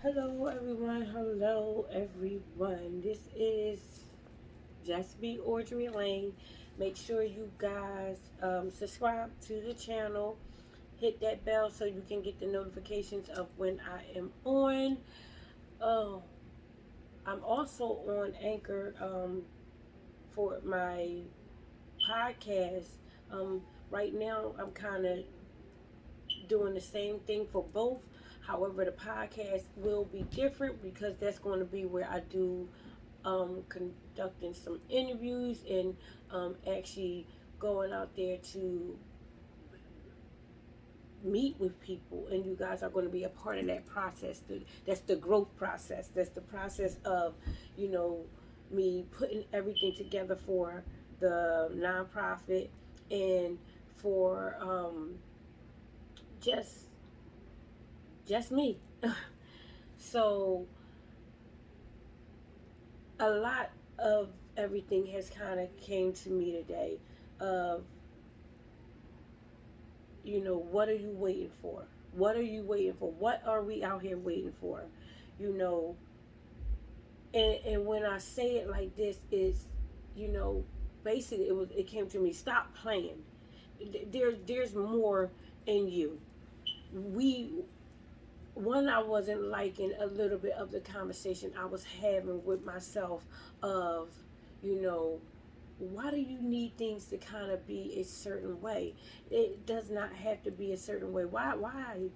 Hello, everyone. Hello, everyone. This is Just Be Audrey Lane. Make sure you guys subscribe to the channel. Hit that bell so you can get the notifications of when I am on. Oh, I'm also on Anchor for my podcast. Um, right now, I'm kind of doing the same thing for both. However, the podcast will be different because that's going to be where I do conducting some interviews and actually going out there to meet with people, and you guys are going to be a part of that process. That's the growth process. That's the process of, you know, me putting everything together for the nonprofit and for just just me. So a lot of everything has kind of came to me today of, what are you waiting for? What are you waiting for? What are we out here waiting for? You know, and when I say it like this is, you know, basically it came to me, stop playing. There's more in you. We One, I wasn't liking a little bit of the conversation I was having with myself of, you know, why do you need things to kind of be a certain way? It does not have to be a certain way. Why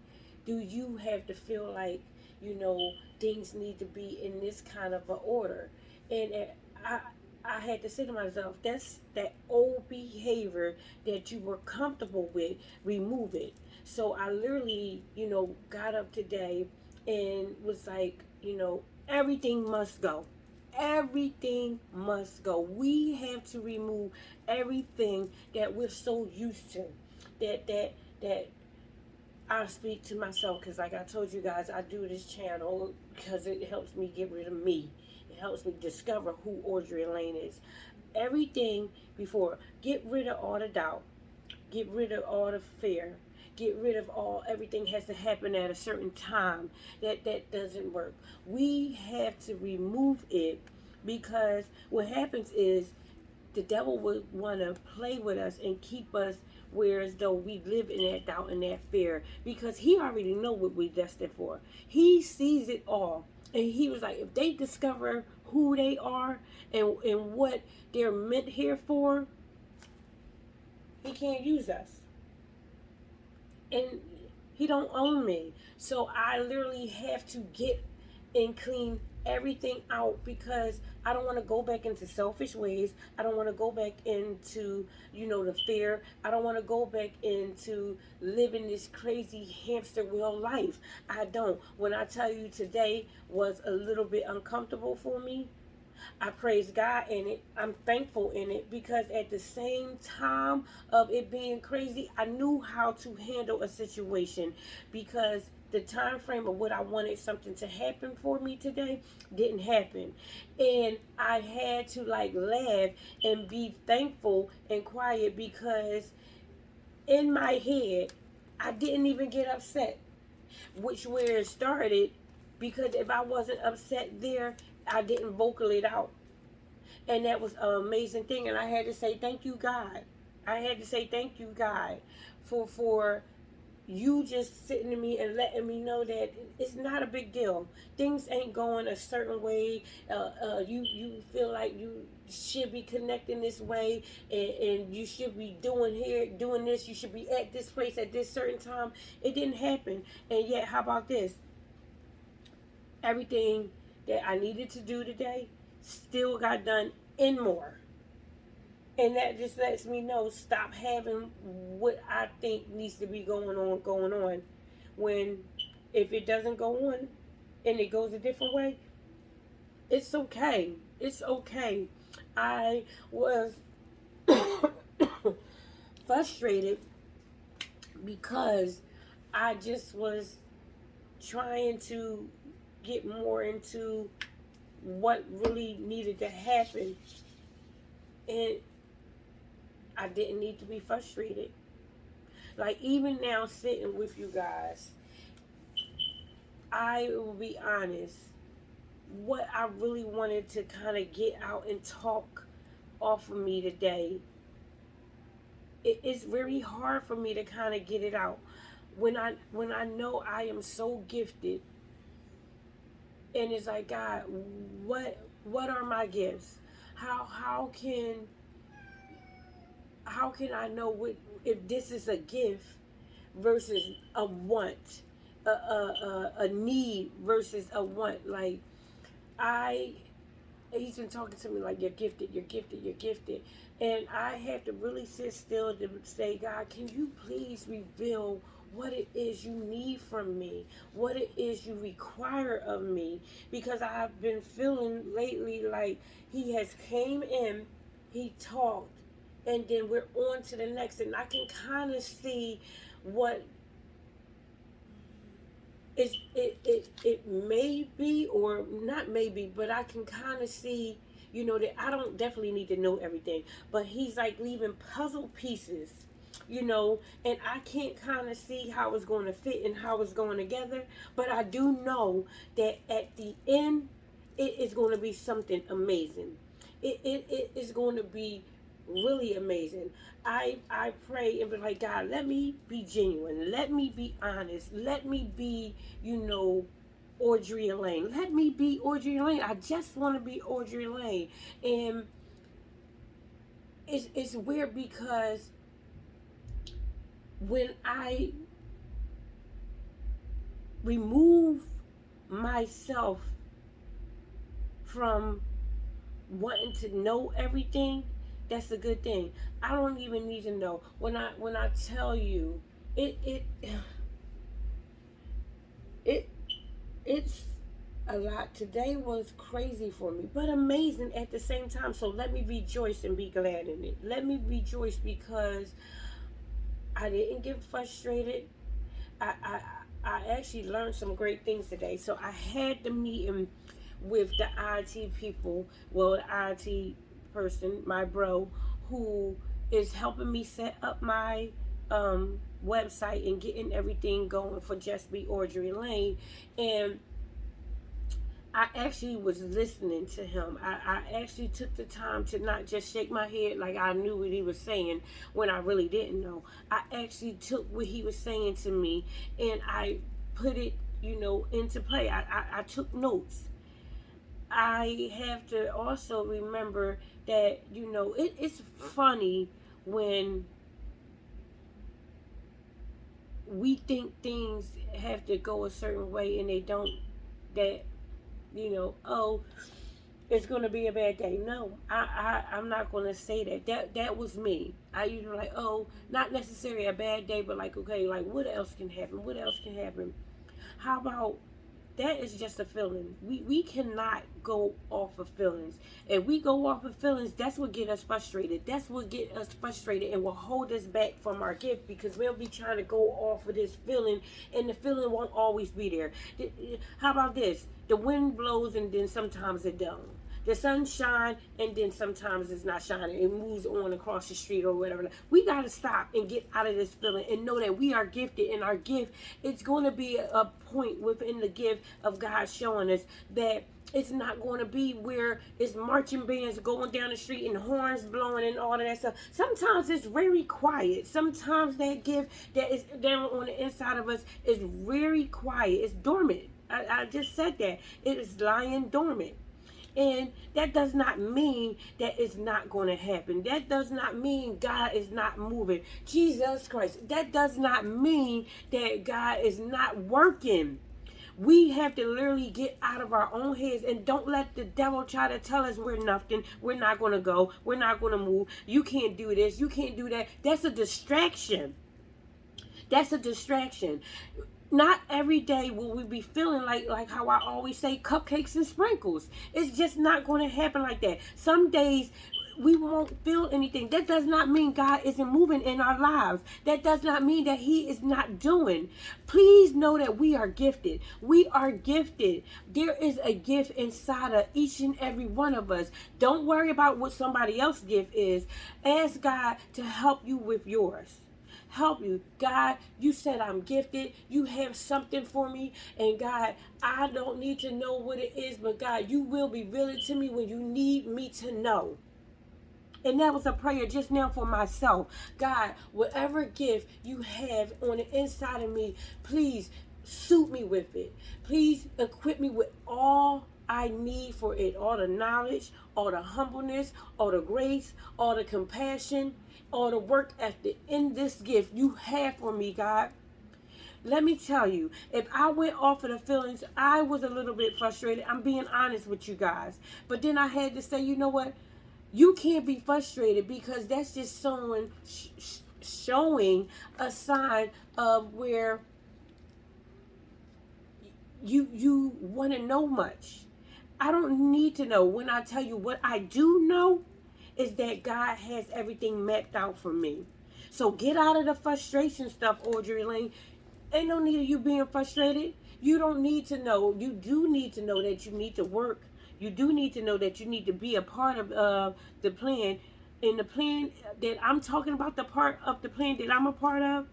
do you have to feel like, you know, things need to be in this kind of a order? And I I had to say to myself, that's that old behavior that you were comfortable with, remove it. So I literally, got up today and was like, everything must go. Everything must go. We have to remove everything that we're so used to. That I speak to myself because, like I told you guys, I do this channel because it helps me get rid of me. It helps me discover who Audrey Lane is. Everything before, get rid of all the doubt, get rid of all the fear, get rid of all everything has to happen at a certain time. That doesn't work. We have to remove it because what happens is the devil would want to play with us and keep us where as though we live in that doubt and that fear because he already know what we're destined for. He sees it all, and he was like, if they discover who they are and what they're meant here for, he can't use us. And he don't own me, so I literally have to get and clean everything out because I don't want to go back into selfish ways. I don't want to go back into, the fear. I don't want to go back into living this crazy hamster wheel life. I don't. When I tell you today was a little bit uncomfortable for me, I praise God in it. I'm thankful in it because at the same time of it being crazy, I knew how to handle a situation because the time frame of what I wanted something to happen for me today didn't happen. And I had to like laugh and be thankful and quiet because in my head, I didn't even get upset, which where it started because if I wasn't upset there, I didn't vocal it out, and that was an amazing thing. And I had to say thank you, God. I had to say thank you, God, for you just sitting to me and letting me know that it's not a big deal. Things ain't going a certain way. You feel like you should be connecting this way, and you should be doing this. You should be at this place at this certain time. It didn't happen, and yet, how about this? Everything that I needed to do today still got done and more. And that just lets me know, stop having what I think needs to be going on. When if it doesn't go on and it goes a different way, it's okay. It's okay. I was frustrated because I just was trying to get more into what really needed to happen, and I didn't need to be frustrated. Like even now sitting with you guys, I will be honest, what I really wanted to kind of get out and talk off of me today, it's very hard for me to kind of get it out when I know I am so gifted, and it's like, God, what are my gifts? How can I know if this is a gift versus a want, a need versus a want? Like, I he's been talking to me like, you're gifted, you're gifted, you're gifted. And I have to really sit still to say, God, can you please reveal what it is you need from me, what it is you require of me? Because I've been feeling lately like he has came in, he talked, and then we're on to the next. And I can kind of see what it may be, or not maybe, but I can kind of see, that I don't definitely need to know everything, but he's like leaving puzzle pieces, and I can't kind of see how it's going to fit and how it's going together, but I do know that at the end it is going to be something amazing. It is going to be really amazing. I pray and be like, God, let me be genuine. Let me be honest. Let me be, Audrey Elaine. Let me be Audrey Elaine. I just want to be Audrey Elaine. And it's weird because when I remove myself from wanting to know everything, that's a good thing. I don't even need to know. When I tell you, it it it's a lot. Today was crazy for me, but amazing at the same time. So let me rejoice and be glad in it. Let me rejoice because I didn't get frustrated. I I, I actually learned some great things today. So I had the meeting with the IT people, well, the IT person, my bro, who is helping me set up my website and getting everything going for Just Be Audrey Lane. And I actually was listening to him. I actually took the time to not just shake my head like I knew what he was saying when I really didn't know. I actually took what he was saying to me and I put it, into play. I took notes. I have to also remember that, it's funny when we think things have to go a certain way and they don't, that, oh, it's going to be a bad day. No, I'm not going to say that. That was me. I usually like, oh, not necessarily a bad day, but like, okay, like what else can happen? What else can happen? How about that is just a feeling. We cannot go off of feelings. If we go off of feelings, that's what get us frustrated. That's what get us frustrated and will hold us back from our gift because we'll be trying to go off of this feeling and the feeling won't always be there. How about this? The wind blows and then sometimes it don't. The sun shines and then sometimes it's not shining. It moves on across the street or whatever. We got to stop and get out of this feeling and know that we are gifted, and our gift, it's going to be a point within the gift of God showing us that it's not going to be where it's marching bands going down the street and horns blowing and all of that stuff. Sometimes it's very quiet. Sometimes that gift that is down on the inside of us is very quiet. It's dormant. I just said that. It is lying dormant. And that does not mean that it's not going to happen. That does not mean God is not moving. Jesus Christ. That does not mean that God is not working. We have to literally get out of our own heads and don't let the devil try to tell us we're nothing. We're not going to go. We're not going to move. You can't do this. You can't do that. That's a distraction. That's a distraction. Not every day will we be feeling like how I always say, cupcakes and sprinkles. It's just not going to happen like that. Some days we won't feel anything. That does not mean God isn't moving in our lives. That does not mean that he is not doing. Please know that we are gifted. We are gifted. There is a gift inside of each and every one of us. Don't worry about what somebody else's gift is. Ask God to help you with yours. help you. God, you said I'm gifted. You have something for me. And God, I don't need to know what it is, but God, you will reveal it to me when you need me to know. And that was a prayer just now for myself. God, whatever gift you have on the inside of me, please suit me with it. Please equip me with all I need for it. All the knowledge, all the humbleness, all the grace, all the compassion, all the work ethic in this gift you have for me, God. Let me tell you, if I went off of the feelings, I was a little bit frustrated. I'm being honest with you guys. But then I had to say, you know what? You can't be frustrated because that's just someone showing a sign of where you want to know much. I don't need to know. When I tell you what I do know is that God has everything mapped out for me. So get out of the frustration stuff, Audrey Lane. Ain't no need of you being frustrated. You don't need to know. You do need to know that you need to work. You do need to know that you need to be a part of the plan. And the plan that I'm talking about, the part of the plan that I'm a part of,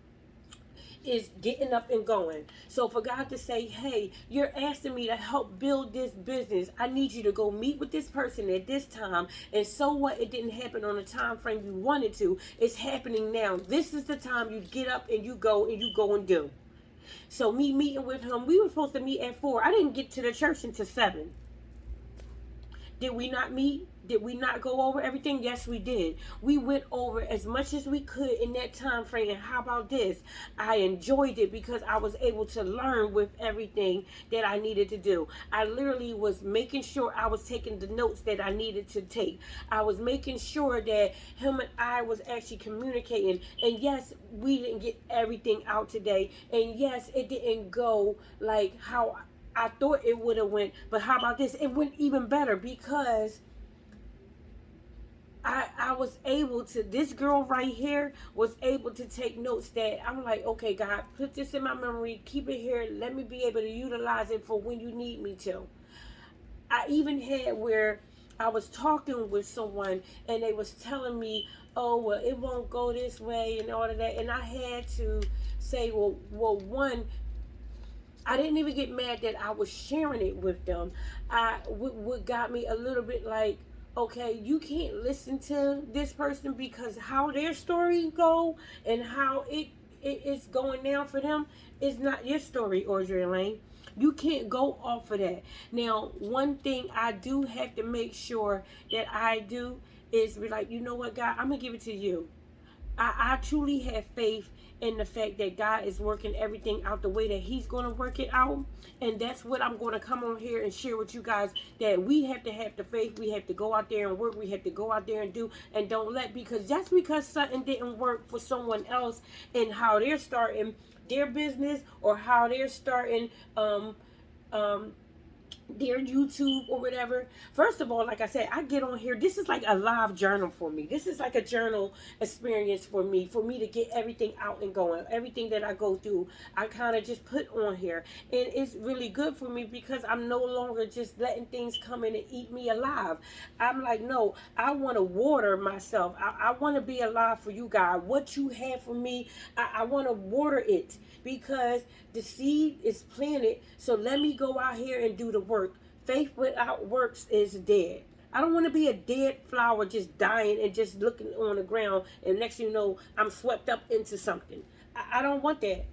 is getting up and going. So for God to say, hey, you're asking me to help build this business. I need you to go meet with this person at this time. And so what? It didn't happen on the time frame you wanted to. It's happening now. This is the time you get up and you go and do. So me meeting with him, we were supposed to meet at 4. I didn't get to the church until 7. Did we not meet? Did we not go over everything? Yes, we did. We went over as much as we could in that time frame. And how about this? I enjoyed it because I was able to learn with everything that I needed to do. I literally was making sure I was taking the notes that I needed to take. I was making sure that him and I was actually communicating. And yes, we didn't get everything out today. And yes, it didn't go like how I thought it would have went, but how about this? It went even better because I was able to, this girl right here was able to take notes that I'm like, okay, God, put this in my memory, keep it here, let me be able to utilize it for when you need me to. I even had where I was talking with someone and they was telling me, oh, well, it won't go this way and all of that. And I had to say, well, one, I didn't even get mad that I was sharing it with them. What got me a little bit like, okay, you can't listen to this person because how their story go and how it is going down for them is not your story, Audrey Lane. You can't go off of that. Now, one thing I do have to make sure that I do is be like, you know what, God, I'm going to give it to you. I truly have faith in the fact that God is working everything out the way that He's going to work it out. And that's what I'm going to come on here and share with you guys, that we have to have the faith. We have to go out there and work. We have to go out there and do, and don't let, because just because something didn't work for someone else and how they're starting their business or how they're starting their YouTube or whatever. First of all, like I said, I get on here. This is like a live journal for me. This is like a journal experience for me to get everything out and going. Everything that I go through, I kind of just put on here. And it's really good for me because I'm no longer just letting things come in and eat me alive. I'm like, no, I want to water myself. I want to be alive for you, God. What you have for me, I want to water it because the seed is planted. So let me go out here and do the work. Faith without works is dead. I don't want to be a dead flower just dying and just looking on the ground and next thing you know I'm swept up into something. I don't want that.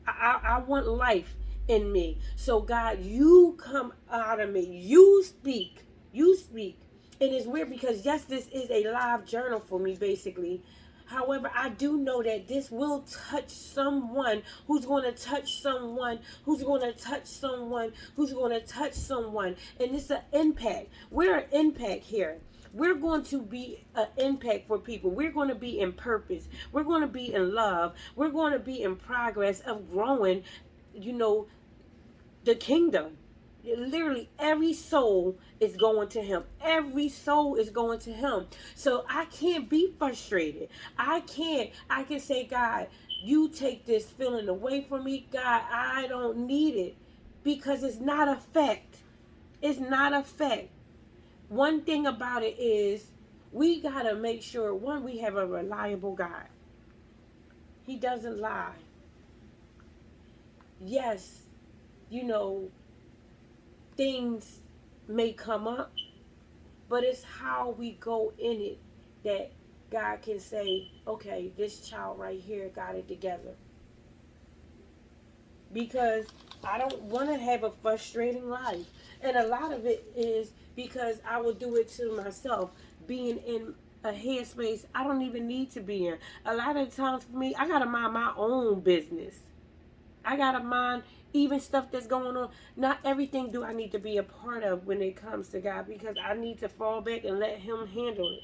I want life in me. So God, you come out of me. You speak. You speak. And it's weird because yes, this is a live journal for me basically. However, I do know that this will touch someone who's going to touch someone who's going to touch someone who's going to touch someone. And it's an impact. We're an impact here. We're going to be an impact for people. We're going to be in purpose. We're going to be in love. We're going to be in progress of growing, the kingdom. Literally every soul is going to him. Every soul is going to him. So I can't be frustrated. I can say, God, you take this feeling away from me. God, I don't need it because it's not a fact. It's not a fact. One thing about it is we got to make sure, one, we have a reliable God. He doesn't lie. Yes, you know, things may come up, but it's how we go in it that God can say, okay, this child right here got it together. Because I don't want to have a frustrating life. And a lot of it is because I will do it to myself. Being in a headspace I don't even need to be in. A lot of times for me, I got to mind my own business. I got to mind even stuff that's going on. Not everything do I need to be a part of when it comes to God, because I need to fall back and let Him handle it.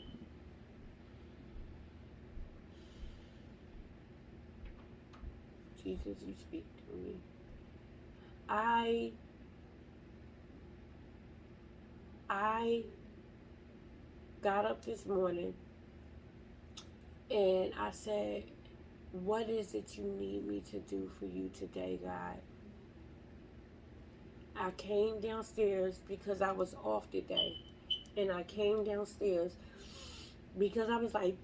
Jesus, you speak to me. I I got up this morning and I said, what is it you need me to do for you today, God? I came downstairs because I was off today. And I came downstairs because I was like,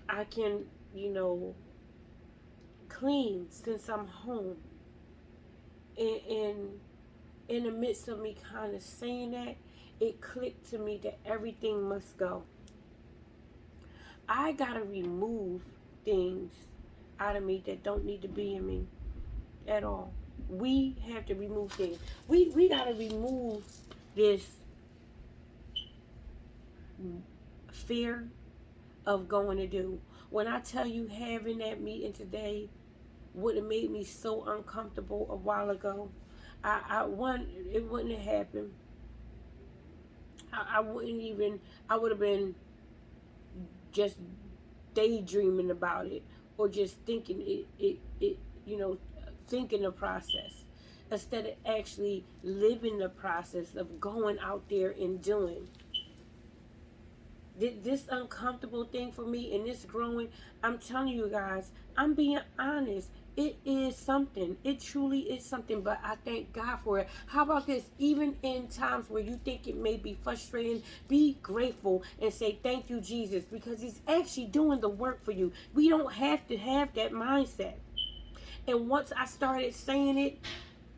I can, you know, clean since I'm home. And in the midst of me kind of saying that, it clicked to me that everything must go. I got to remove things out of me that don't need to be in me at all. We have to remove things. We got to remove this fear of going to do. When I tell you, having that meeting today would have made me so uncomfortable a while ago. It wouldn't have happened. I wouldn't even, I would have been just daydreaming about it, or just thinking you know, thinking the process instead of actually living the process of going out there and doing this uncomfortable thing for me. And this growing, I'm telling you guys, I'm being honest, it is something. It truly is something, but I thank God for it. How about this? Even in times where you think it may be frustrating, be grateful and say thank you, Jesus, because He's actually doing the work for you. We don't have to have that mindset. And once I started saying it,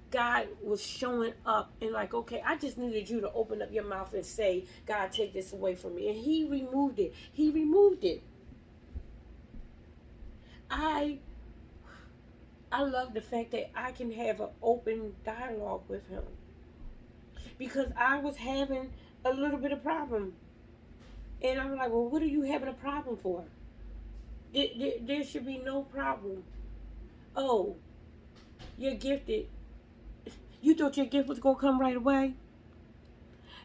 God was showing up and like, okay, I just needed you to open up your mouth and say, God, take this away from me. And He removed it. He removed it. I love the fact that I can have an open dialogue with Him, because I was having a little bit of problem. And I'm like, well, what are you having a problem for? There should be no problem. Oh, you're gifted. You thought your gift was going to come right away?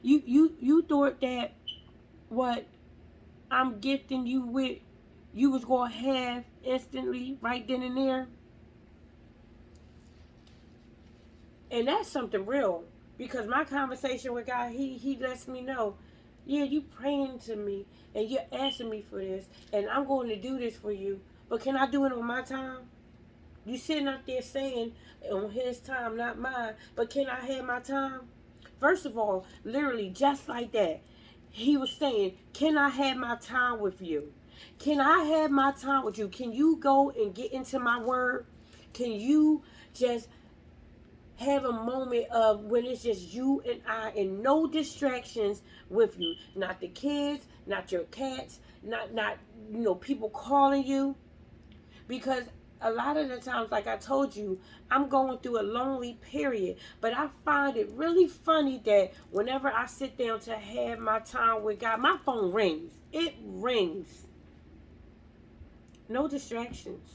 You thought that what I'm gifting you with, you was going to have instantly right then and there? And that's something real, because my conversation with God, he lets me know, yeah, you praying to me and you're asking me for this, and I'm going to do this for you, but can I do it on my time? You sitting out there saying on His time, not mine, but can I have my time? First of all, literally just like that, He was saying, can I have my time with you? Can I have my time with you? Can you go and get into my word? Can you just have a moment of when it's just you and I and no distractions with you? Not the kids, not your cats, not you know, people calling you. Because a lot of the times, like I told you, I'm going through a lonely period. But I find it really funny that whenever I sit down to have my time with God, my phone rings. It rings. No distractions.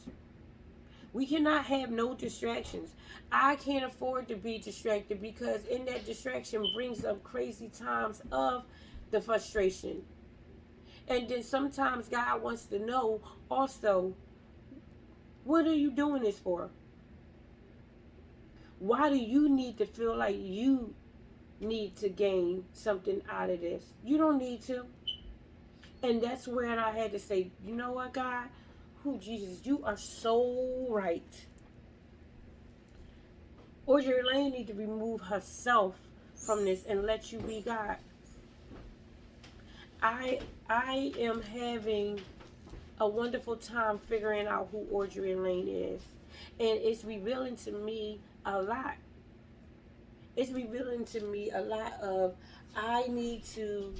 We cannot have no distractions. I can't afford to be distracted, because in that distraction brings up crazy times of the frustration. And then sometimes God wants to know also, what are you doing this for? Why do you need to feel like you need to gain something out of this? You don't need to. And that's where I had to say, you know what, God? Who, Jesus, you are so right. Audrey Lane need to remove herself from this and let you be God. I am having a wonderful time figuring out who Audrey Lane is. And it's revealing to me a lot. It's revealing to me a lot of I need to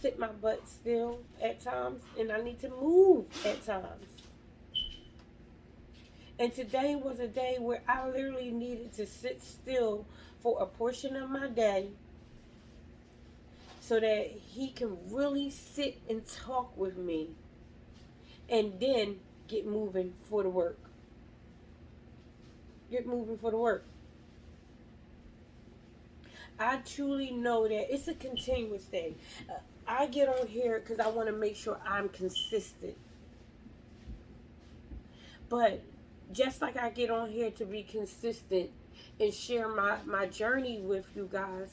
sit my butt still at times and I need to move at times. And today was a day where I literally needed to sit still for a portion of my day so that he can really sit and talk with me and then get moving for the work. Get moving for the work. I truly know that it's a continuous thing. I get on here because I want to make sure I'm consistent. But just like I get on here to be consistent and share my journey with you guys,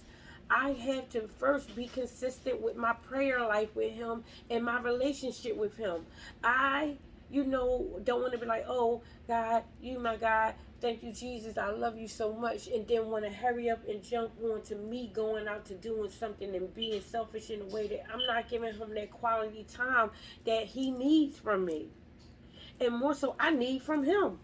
I have to first be consistent with my prayer life with him and my relationship with him. I, don't want to be like, oh, God, you my God, thank you, Jesus, I love you so much, and then want to hurry up and jump on to me going out to doing something and being selfish in a way that I'm not giving him that quality time that he needs from me. And more so, I need from him.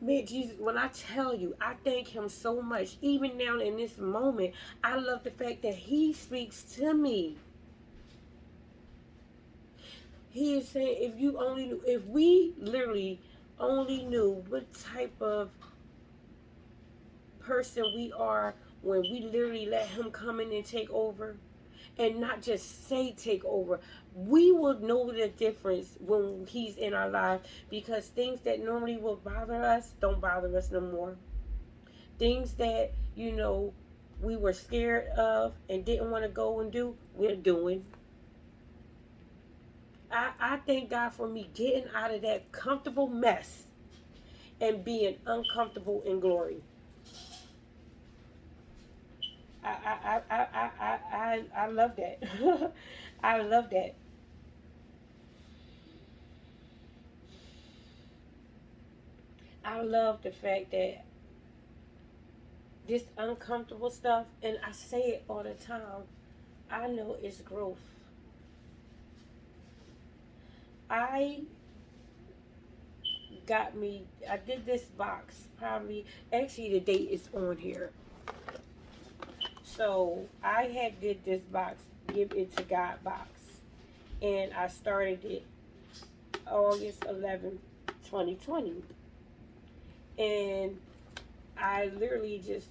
Man, Jesus, when I tell you, I thank him so much. Even now in this moment, I love the fact that he speaks to me. He is saying, if we literally only knew what type of person we are when we literally let him come in and take over, and not just say take over, we will know the difference when he's in our life, because things that normally will bother us don't bother us no more. Things that we were scared of and didn't want to go and do, we're doing. I thank God for me getting out of that comfortable mess and being uncomfortable in glory. I love that. I love that. I love the fact that this uncomfortable stuff, and I say it all the time, I know it's growth. I I did this box probably, actually the date is on here. So I had did this box, Give It to God box. And I started it August 11th, 2020. And I literally just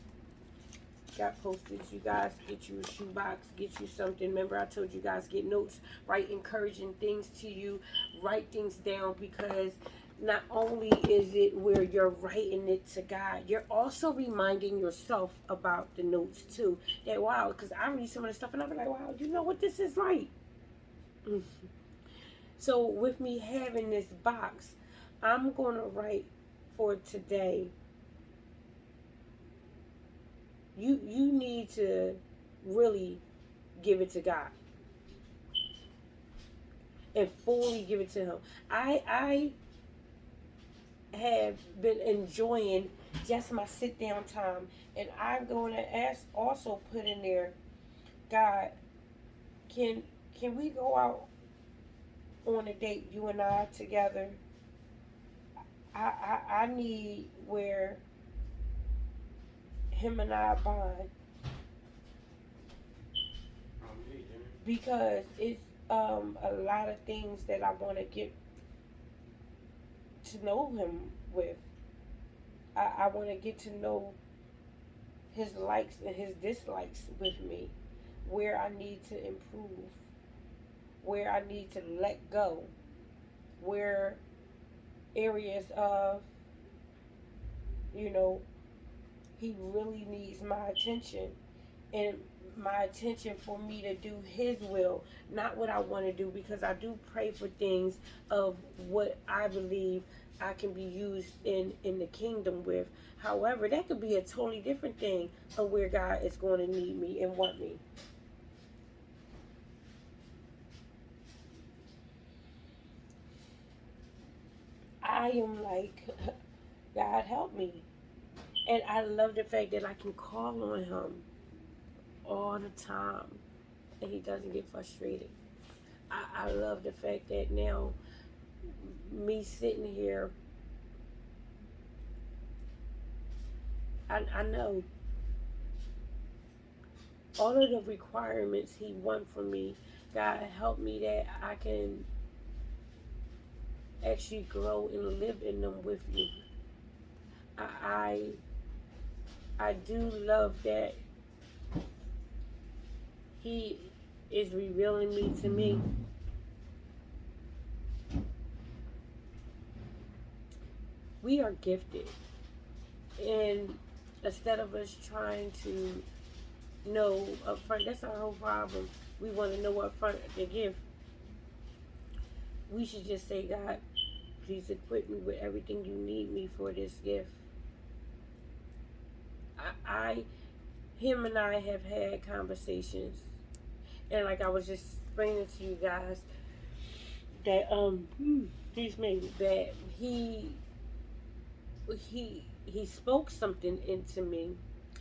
got posted. You guys get you a shoebox, get you something. Remember I told you guys get notes, write encouraging things to you, write things down, because not only is it where you're writing it to God, you're also reminding yourself about the notes too. That wow, because I read some of the stuff and I'm like, wow, you know what, this is right. So with me having this box, I'm going to write for today. You need to really give it to God and fully give it to him. I have been enjoying just my sit down time, and I'm going to also put in there, God, can we go out on a date, you and I together? I need where him and I bond, because it's a lot of things that I want to get to know him with. I want to get to know his likes and his dislikes with me, where I need to improve, where I need to let go, where areas of, he really needs my attention, and my attention for me to do his will, not what I want to do, because I do pray for things of what I believe I can be used in the kingdom with. However, that could be a totally different thing of where God is going to need me and want me. I am like, God help me. And I love the fact that I can call on him. all the time, and he doesn't get frustrated. I love the fact that now, me sitting here, I know all of the requirements he wants from me. God help me that I can actually grow and live in them with you. I I do love that he is revealing me to me. We are gifted, and instead of us trying to know up front, that's our whole problem. We want to know up front the gift. We should just say, God, please equip me with everything you need me for this gift. I him and I have had conversations, and like I was just explaining to you guys that excuse me, that he spoke something into me,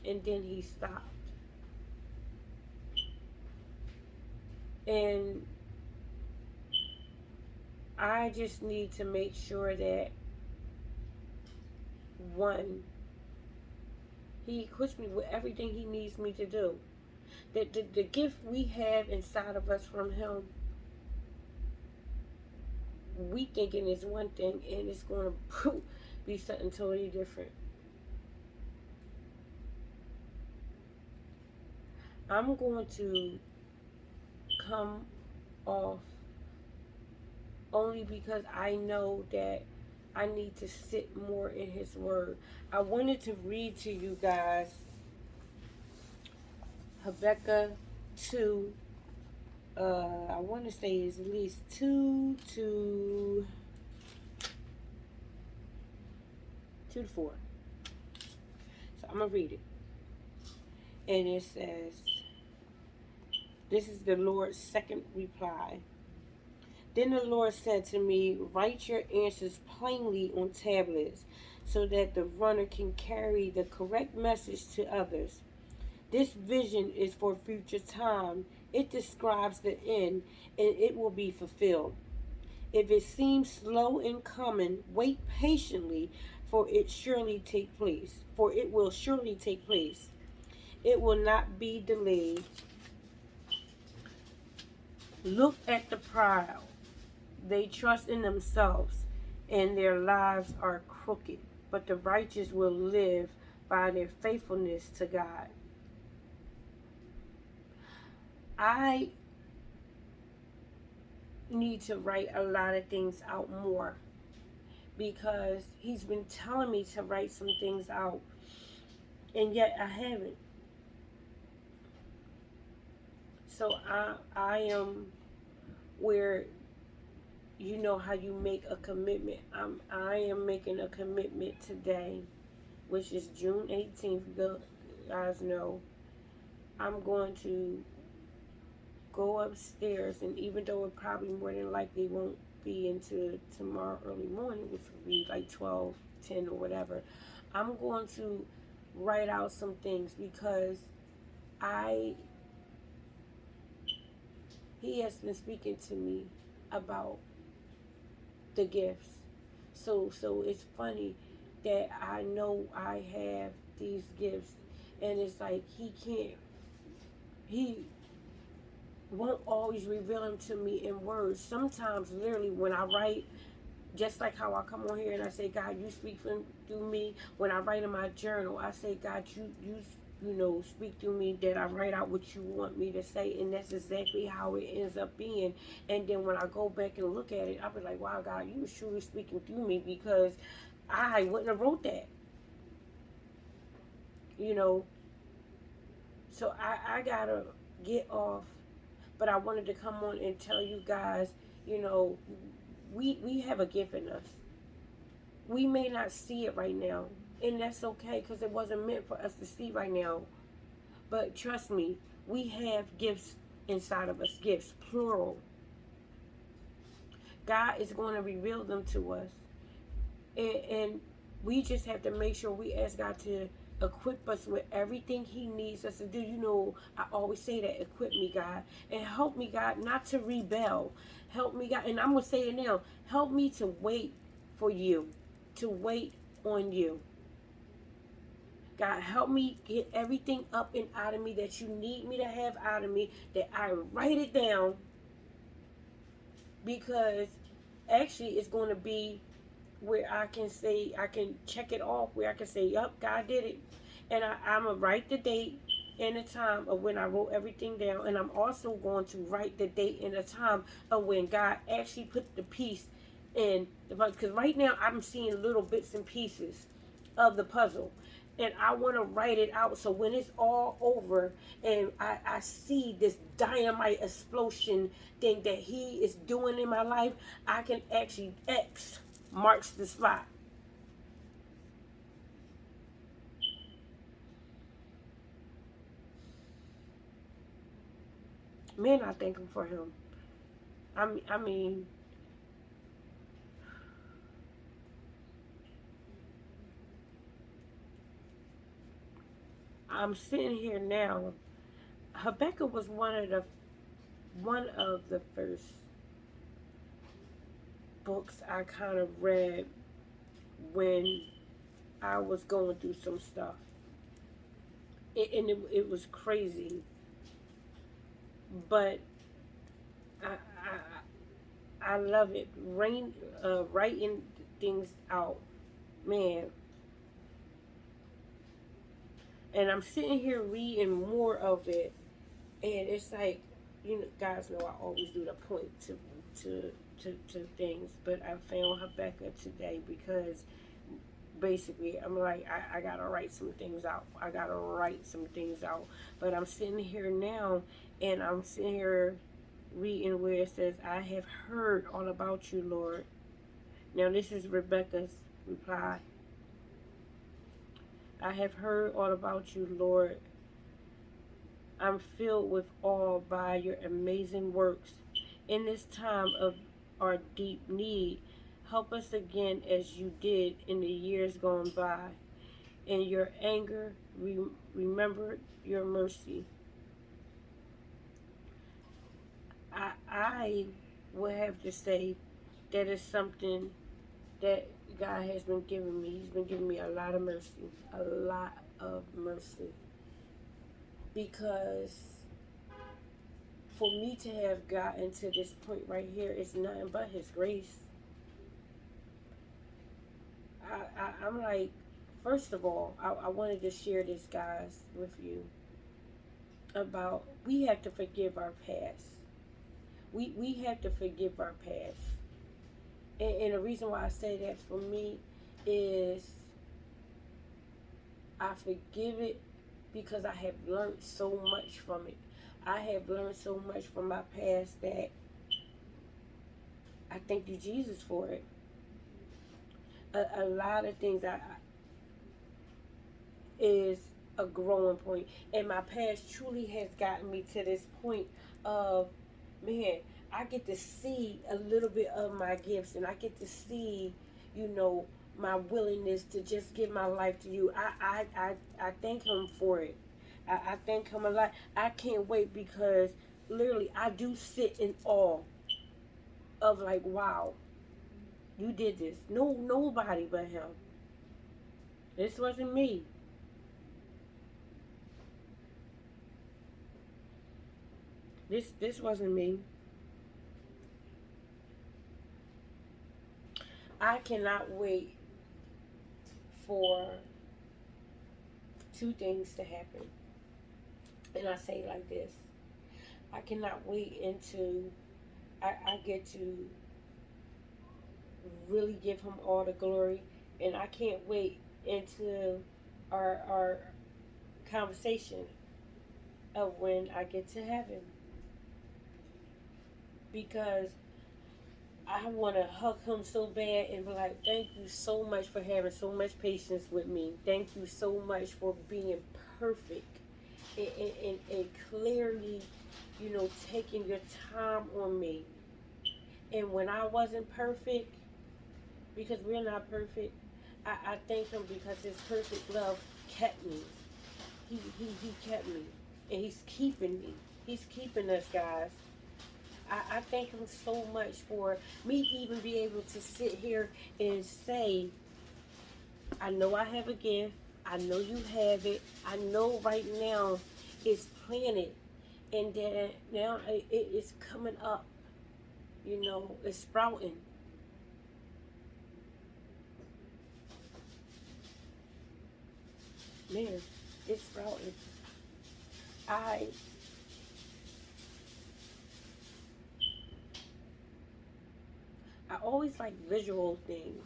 and then he stopped, and I just need to make sure that, one, he equips me with everything he needs me to do. That the gift we have inside of us from him, we thinking is one thing, and it's going to be something totally different. I'm going to come off only because I know that I need to sit more in his word. I wanted to read to you guys Habakkuk 2. I want to say it's at least 2 to 4. So I'm going to read it. And it says, this is the Lord's second reply. Then the Lord said to me, write your answers plainly on tablets so that the runner can carry the correct message to others. This vision is for future time. It describes the end, and it will be fulfilled. If it seems slow in coming, wait patiently, for it surely take place. For it will surely take place. It will not be delayed. Look at the proud. They trust in themselves, and their lives are crooked. But the righteous will live by their faithfulness to God. I need to write a lot of things out more, because he's been telling me to write some things out, and yet I haven't. So I am where, you know how you make a commitment. I am making a commitment today, which is June 18th. You guys know I'm going to go upstairs, and even though it probably more than likely won't be into tomorrow early morning, which will be like 12, 10 or whatever, I'm going to write out some things, because he has been speaking to me about the gifts. So it's funny that I know I have these gifts, and it's like he won't always reveal them to me in words. Sometimes literally when I write, just like how I come on here and I say, God, you speak through me. When I write in my journal, I say, God, you know, speak through me, that I write out what you want me to say, and that's exactly how it ends up being. And then when I go back and look at it, I'll be like, wow, God, you were truly speaking through me, because I wouldn't have wrote that, you know. So I gotta get off, but I wanted to come on and tell you guys, you know, we have a gift in us. We may not see it right now, and that's okay, because it wasn't meant for us to see right now. But trust me, we have gifts inside of us, gifts, plural. God is going to reveal them to us. And we just have to make sure we ask God to equip us with everything he needs us to do. You know, I always say that, equip me, God, and help me, God, not to rebel. Help me, God, and I'm going to say it now, help me to wait for you, to wait on you. God, help me get everything up and out of me that you need me to have out of me, that I write it down, because actually it's going to be where I can say, I can check it off, where I can say, yep, God did it. And I'm going to write the date and the time of when I wrote everything down. And I'm also going to write the date and the time of when God actually put the piece in the puzzle. Because right now I'm seeing little bits and pieces of the puzzle. And I want to write it out so when it's all over and I see this dynamite explosion thing that he is doing in my life, I can actually X marks the spot. Man, I thank him for him. I mean, I'm sitting here now. Habakkuk was one of the first books I kind of read when I was going through some stuff. And it was crazy. But I love it. Writing things out. Man, and I'm sitting here reading more of it, and it's like, guys know I always do the point to to things, but I found Habakkuk today because basically I'm like, I gotta write some things out. I gotta write some things out. But I'm sitting here now, and I'm sitting here reading where it says, I have heard all about you, Lord. Now this is Rebecca's reply. I have heard all about you, Lord. I'm filled with awe by your amazing works. In this time of our deep need, help us again as you did in the years gone by. In your anger, remember your mercy. I would have to say that is something that God has been giving me. He's been giving me a lot of mercy. A lot of mercy. Because for me to have gotten to this point right here is nothing but his grace. I'm like, first of all, I wanted to share this, guys, with you about we have to forgive our past. We have to forgive our past. And the reason why I say that for me is I forgive it because I have learned so much from it. I have learned so much from my past that I thank you, Jesus, for it. A lot of things is a growing point, and my past truly has gotten me to this point of, man, I get to see a little bit of my gifts, and I get to see, you know, my willingness to just give my life to you. I thank him for it. I thank him a lot. I can't wait because literally I do sit in awe of like, wow, you did this. No, nobody but him. This wasn't me. This wasn't me. I cannot wait for two things to happen. And I say it like this. I cannot wait until I get to really give him all the glory. And I can't wait until our conversation of when I get to heaven. Because I want to hug him so bad and be like, thank you so much for having so much patience with me. Thank you so much for being perfect and clearly, taking your time on me. And when I wasn't perfect, because we're not perfect, I thank him because his perfect love kept me. He kept me. And he's keeping me. He's keeping us, guys. I thank him so much for me even be able to sit here and say, I know I have a gift. I know you have it. I know right now it's planted and that now it is coming up. You know, it's sprouting. Man, it's sprouting. I I always like visual things.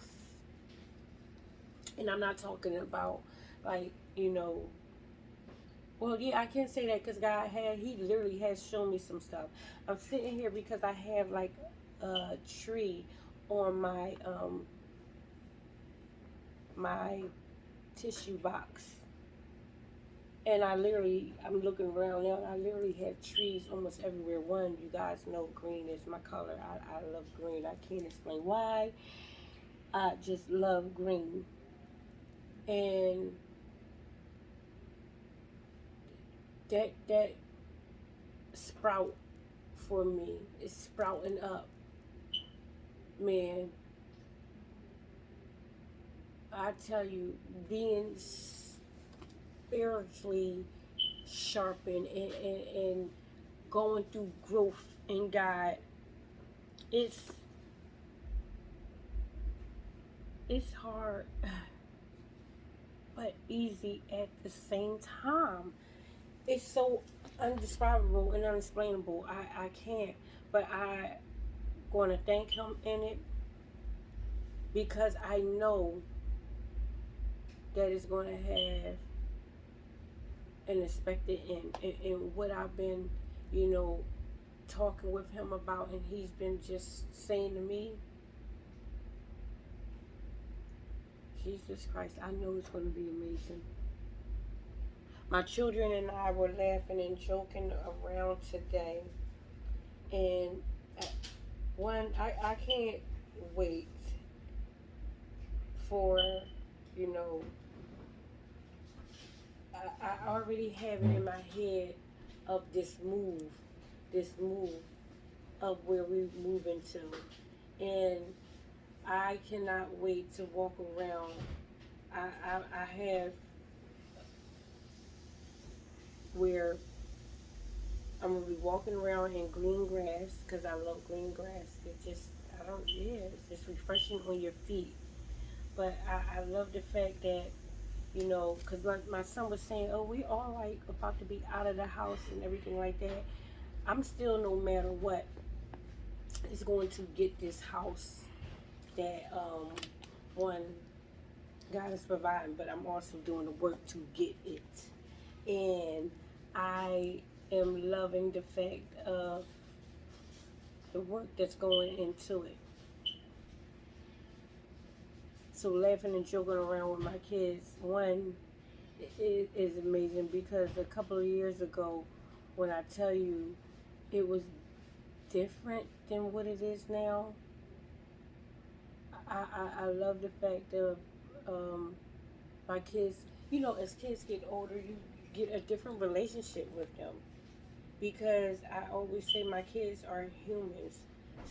And I'm not talking about like, well, yeah, I can say that because He literally has shown me some stuff. I'm sitting here because I have like a tree on my tissue box. And I'm looking around now, and I literally have trees almost everywhere. One, you guys know green is my color. I love green. I can't explain why. I just love green. And that sprout for me is sprouting up. Man, I tell you, being spiritually sharpened and going through growth in God, it's it's hard but easy at the same time. It's so undescribable and unexplainable. I can't, but I going to thank him in it because I know that it's going to have an expected end. And what I've been, you know, talking with him about, and he's been just saying to me, Jesus Christ, I know it's going to be amazing. My children and I were laughing and joking around today. And I can't wait for, you know, I already have it in my head of this move of where we move into. And I cannot wait to walk around. I have where I'm gonna be walking around in green grass because I love green grass. It just, I don't, yeah, it's just refreshing on your feet. But I love the fact that, because my son was saying, oh, we all like about to be out of the house and everything like that. I'm still, no matter what, is going to get this house that, one, God is providing, but I'm also doing the work to get it. And I am loving the fact of the work that's going into it. So laughing and joking around with my kids, one, it is amazing because a couple of years ago, when I tell you it was different than what it is now, I love the fact of my kids, as kids get older, you get a different relationship with them. Because I always say my kids are humans.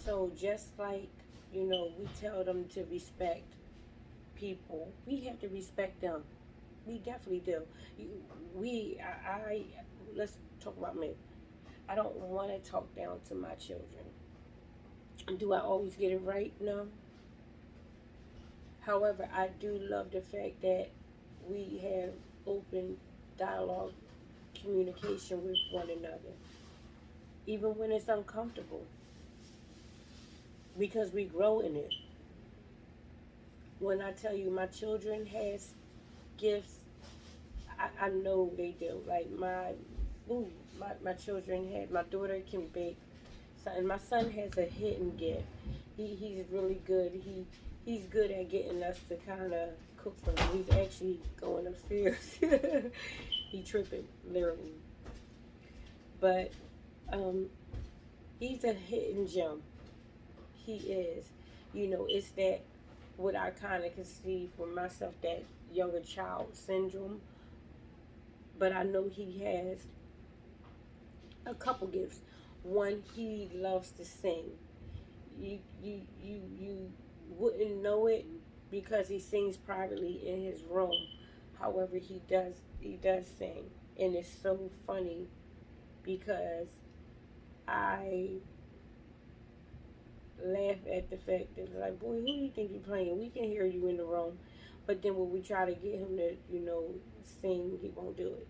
So just like, we tell them to respect people, we have to respect them. We definitely do. You, let's talk about me. I don't want to talk down to my children. Do I always get it right? No. However, I do love the fact that we have open dialogue, communication with one another, even when it's uncomfortable, because we grow in it. When I tell you my children has gifts, I know they do. Like my children had, my daughter can bake, so, and my son has a hidden gift. He's really good. He's good at getting us to kind of cook for him. He's actually going upstairs. He tripping literally, but um, he's a hidden gem. He is. It's that what I kind of can see for myself, that younger child syndrome. But I know he has a couple gifts. One, he loves to sing. You wouldn't know it because he sings privately in his room. However, he does sing, and it's so funny because I laugh at the fact that it's like, boy, who do you think you're playing? We can hear you in the room, but then when we try to get him to, sing, he won't do it.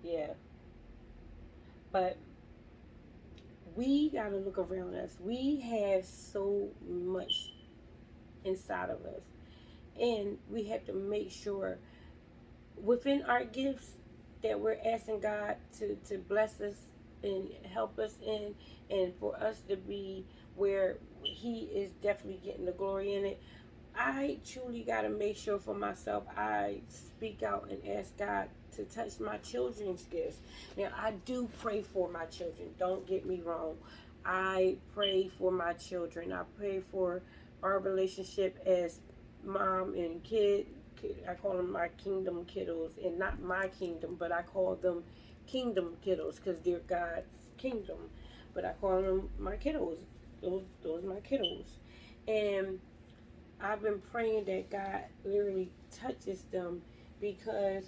Yeah, but we gotta look around us. We have so much inside of us, and we have to make sure within our gifts that we're asking God to bless us and help us in, and for us to be where He is definitely getting the glory in it. I truly got to make sure for myself I speak out and ask God to touch my children's gifts. Now, I do pray for my children. Don't get me wrong. I pray for my children. I pray for our relationship as mom and kid. I call them my kingdom kiddos, and not my kingdom, but I call them kingdom kiddos because they're God's kingdom. But I call them my kiddos. Those are my kiddos. And I've been praying that God literally touches them because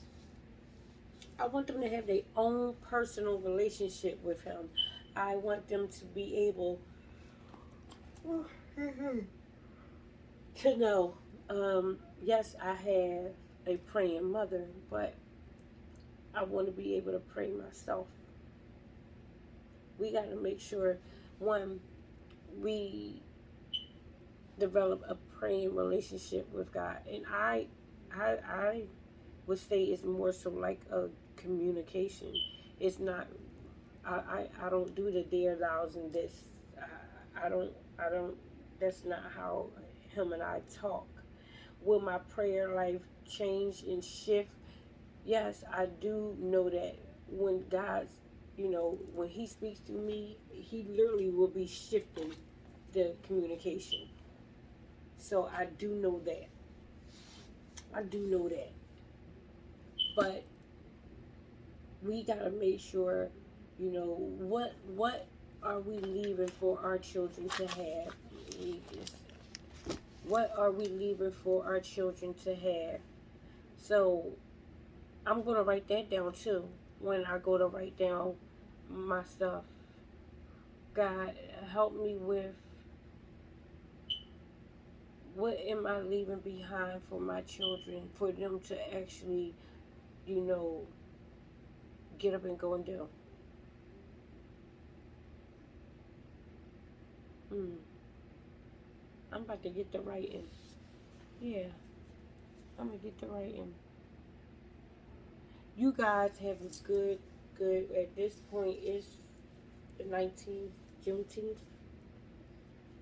I want them to have their own personal relationship with Him. I want them to be able to know, yes, I have a praying mother, but I want to be able to pray myself. We got to make sure, one, we develop a praying relationship with God. And I would say it's more so like a communication. It's not. I don't do the dear thous and this. I don't. That's not how him and I talk. Will my prayer life change and shift? Yes, I do know that when God's, when He speaks to me, He literally will be shifting the communication. So I do know that. I do know that. But we gotta make sure, what are we leaving for our children to have? What are we leaving for our children to have? So I'm gonna write that down too when I go to write down my stuff. God, help me with what am I leaving behind for my children, for them to actually, you know, get up and go and do. Hmm. I'm about to get the writing. Yeah, I'm gonna get the writing. You guys have a good. At this point, it's the 19th, Juneteenth.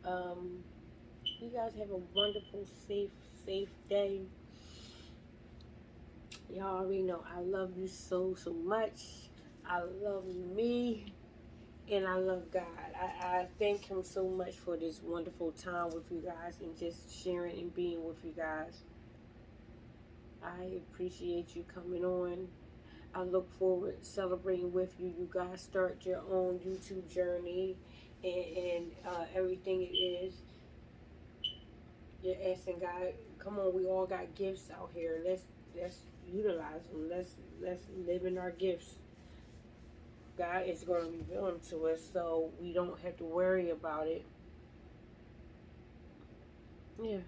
Um, you guys have a wonderful, safe day. Y'all already know I love you so much. I love me. And I love God. I thank Him so much for this wonderful time with you guys and just sharing and being with you guys. I appreciate you coming on. I look forward to celebrating with you. You guys start your own YouTube journey and everything it is. You're asking God, come on, we all got gifts out here. Let's utilize them. Let's live in our gifts. God is going to reveal them to us so we don't have to worry about it. Yeah.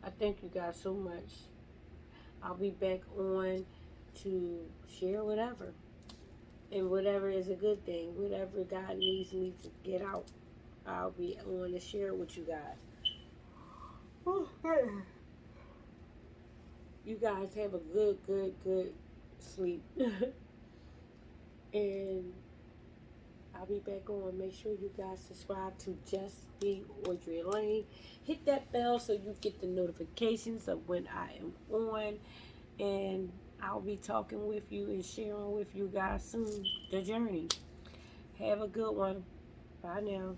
I thank you guys so much. I'll be back on to share whatever. And whatever is a good thing. Whatever God needs me to get out, I'll be on to share with you guys. You guys have a good sleep. And I'll be back on. Make sure you guys subscribe to Just Be Audrey Lane. Hit that bell so you get the notifications of when I am on. And I'll be talking with you and sharing with you guys soon the journey. Have a good one. Bye now.